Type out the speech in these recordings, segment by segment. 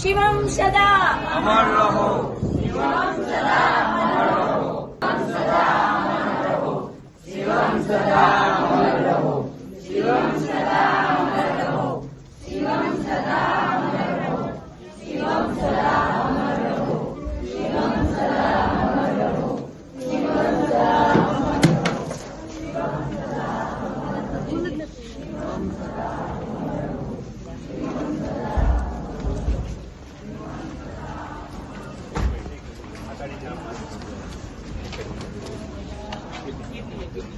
शिवम सदा अमर रहो। शिवम सदा अमर रहो। सदा अमर रहो। शिवम सदा अमर रहो। शिवम सदा अमर रहो। शिवम सदा अमर रहो। शिवम सदा अमर रहो। शिवम सदा अमर रहो। शिवम सदा अमर रहो। शिवम सदा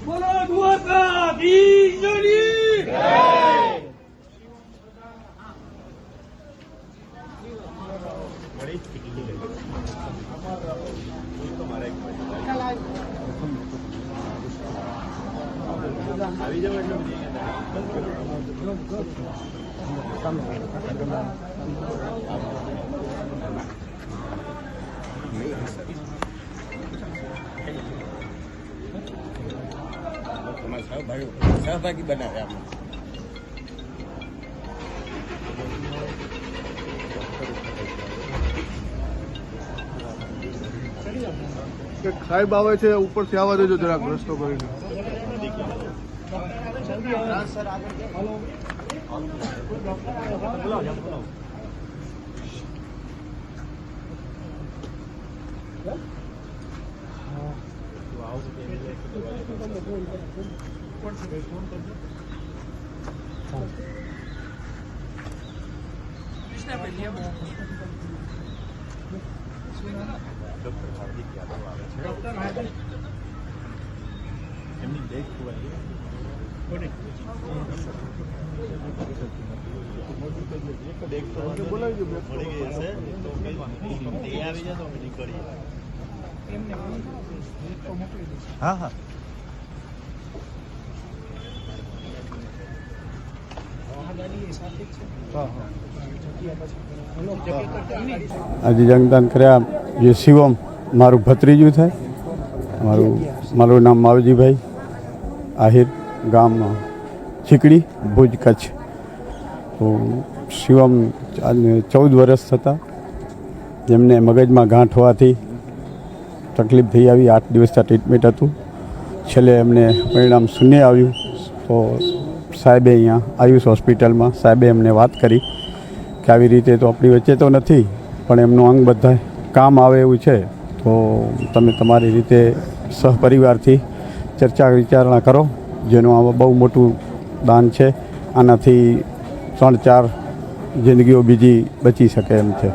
बोलो द्वारकाधीशनी जय। सहभागी बनावे આપણે સાહેબ આવે છે ઉપરથી આવવા દેજો જરાક રસ્તો કરીને. હા હા આજે જંગદાન કર્યા જે શિવમ મારું ભત્રીજું થાય. મારું નામ માવજીભાઈ આહિર, ગામ ચીકડી, ભુજ, કચ્છ. તો શિવમ 14 વર્ષ થતા, જેમને મગજમાં ગાંઠ હોવાથી તકલીફ થઈ આવી. 8 દિવસના ટ્રીટમેન્ટ હતું. છેલ્લે એમને પરિણામ શૂન્ય આવ્યું. તો સાહેબે અહીંયા આયુષ હોસ્પિટલમાં સાહેબે એમને વાત કરી કે આવી રીતે તો આપણી વચ્ચે તો નથી, પણ એમનું અંગ બધા કામ આવે એવું છે, તો તમે તમારી રીતે સહપરિવારથી ચર્ચા વિચારણા કરો, જેનું આ બહુ મોટું દાન છે. આનાથી 3-4 જિંદગીઓ બીજી બચી શકે એમ છે.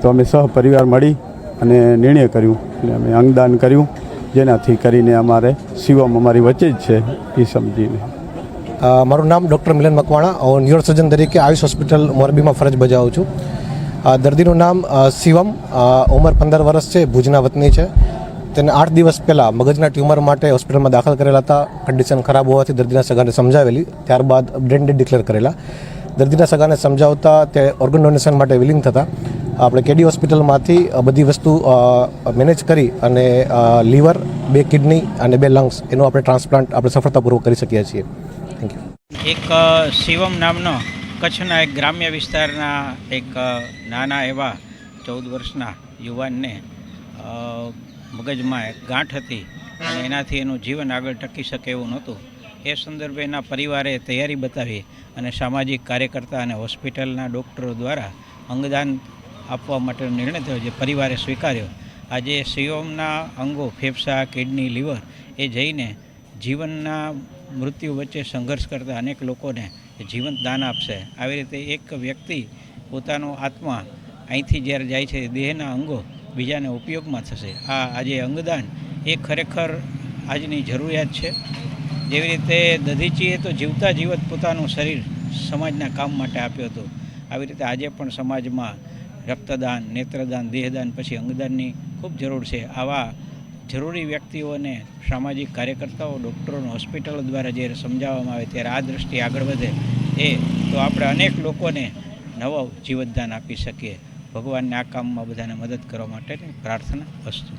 તો અમે સહપરિવાર મળી અને નિર્ણય કર્યું અને અમે અંગદાન કર્યું, જેનાથી કરીને અમારે શિવમ અમારી વચ્ચે જ છે એ સમજીને. મારું નામ ડૉક્ટર મિલન મકવાણા, હું ન્યુરોસર્જન તરીકે આયુષ હોસ્પિટલ મોરબીમાં ફરજ બજાવું છું. દર્દીનું નામ શિવમ, ઉંમર 15 વર્ષ છે, ભુજના વતની છે. તેને 8 દિવસ પહેલાં મગજના ટ્યુમર માટે હોસ્પિટલમાં દાખલ કરેલા હતા. કન્ડિશન ખરાબ હોવાથી દર્દીના સગાને સમજાવેલી, ત્યારબાદ બ્રેન ડેડ ડિક્લેર કરેલા. દર્દીના સગાને સમજાવતા તે ઓર્ગન ડોનેશન માટે વિલિંગ થતા આપણે કેડી હોસ્પિટલમાંથી બધી વસ્તુ મેનેજ કરી અને લીવર, 2 કિડની અને 2 લંગ્સ એનું આપણે ટ્રાન્સપ્લાન્ટ આપણે સફળતાપૂર્વક કરી શકીએ છીએ. Thank you. એક શિવમ નામનો કચ્છના એક ગ્રામ્ય વિસ્તારના એક નાના એવા 14 વર્ષના યુવાનને મગજમાં એક ગાંઠ હતી અને એનાથી એનું જીવન આગળ ટકી શકે એવું નહોતું. એ સંદર્ભે એના પરિવારે તૈયારી બતાવી અને સામાજિક કાર્યકર્તા અને હોસ્પિટલના ડૉક્ટરો દ્વારા અંગદાન આપવા માટેનો નિર્ણય થયો, જે પરિવારે સ્વીકાર્યો. આજે શિવમના અંગો, ફેફસા, કિડની, લીવર એ જઈને જીવનના મૃત્યુ વચ્ચે સંઘર્ષ કરતા અનેક લોકોને જીવંત દાન આપશે. આવી રીતે એક વ્યક્તિ પોતાનો આત્મા અહીંથી જ્યારે જાય છે, દેહના અંગો બીજાને ઉપયોગમાં થશે. આજે અંગદાન એ ખરેખર આજની જરૂરિયાત છે. જેવી રીતે દધીચીએ તો જીવતા જીવત પોતાનું શરીર સમાજના કામ માટે આપ્યું હતું, આવી રીતે આજે પણ સમાજમાં રક્તદાન, નેત્રદાન, દેહદાન પછી અંગદાનની ખૂબ જરૂર છે. આવા જરૂરી વ્યક્તિઓને સામાજિક કાર્યકર્તાઓ, ડૉક્ટરો, હોસ્પિટલો દ્વારા જ્યારે સમજાવવામાં આવે ત્યારે આ દૃષ્ટિ આગળ વધે તો આપણે અનેક લોકોને નવો જીવતદાન આપી શકીએ. ભગવાનને આ કામમાં બધાને મદદ કરવા માટેની પ્રાર્થના. અસ્તુ.